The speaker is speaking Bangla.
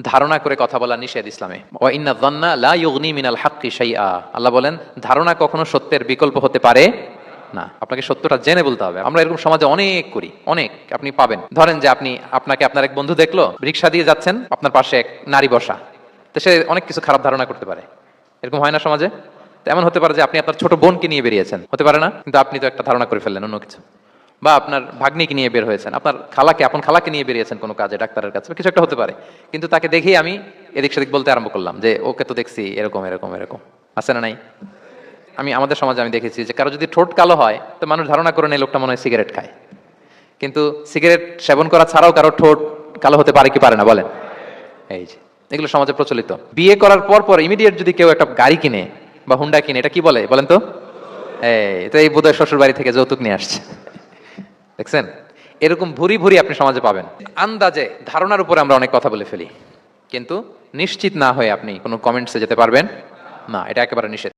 ধারণা করে কথা বলা নিষেধ ইসলামে। ওয়া ইন্না যান্না লা ইউগনি মিনাল হাক্কি শাইআ, আল্লাহ বলেন ধারণা কখনো সত্যের বিকল্প হতে পারে না। আপনাকে সত্যটা জেনে বলতে হবে। আমরা এরকম সমাজে অনেক করি, অনেক আপনি পাবেন। ধরেন যে আপনাকে আপনার এক বন্ধু দেখলো, রিকশা দিয়ে যাচ্ছেন, আপনার পাশে এক নারী বসা, তো সে অনেক কিছু খারাপ ধারণা করতে পারে। এরকম হয় না সমাজে? এমন হতে পারে যে আপনি আপনার ছোট বোনকে নিয়ে বেরিয়েছেন, হতে পারে না? কিন্তু আপনি তো একটা ধারণা করে ফেললেন অন্য কিছু। বা আপনার ভাগ্নিকে নিয়ে বের হয়েছেন, আপনার আপন খালাকে নিয়ে বেরিয়েছেন কোনো কাজে, ডাক্তারের কাছে, কিছু একটা হতে পারে। কিন্তু তাকে দেখেই আমি এদিক সেদিক বলতে আরম্ভ করলাম যে ওকে তো দেখছি এরকম এরকম এরকম। আছে না নাই? আমাদের সমাজে আমি দেখেছি যে কারো যদি ঠোঁট কালো হয় তো মানুষ ধারণা করে নেই লোকটা মনে হয় সিগারেট খায়। কিন্তু সিগারেট সেবন করা ছাড়াও কারো ঠোঁট কালো হতে পারে কি পারে না বলেন? এই যে এগুলো সমাজে প্রচলিত। বিয়ে করার পর ইমিডিয়েট যদি কেউ একটা গাড়ি কিনে বা হুন্ডা কিনে, এটা কি বলে বলেন তো? এই বোধহয় শ্বশুর বাড়ি থেকে যৌতুক নিয়ে আসছে। দেখছেন? এরকম ভুরি ভুরি আপনি সমাজে পাবেন। আন্দাজে ধারণার উপরে আমরা অনেক কথা বলে ফেলি, কিন্তু নিশ্চিত না হয়ে আপনি কোনো কমেন্টসে যেতে পারবেন না, এটা একেবারে নিষেধ।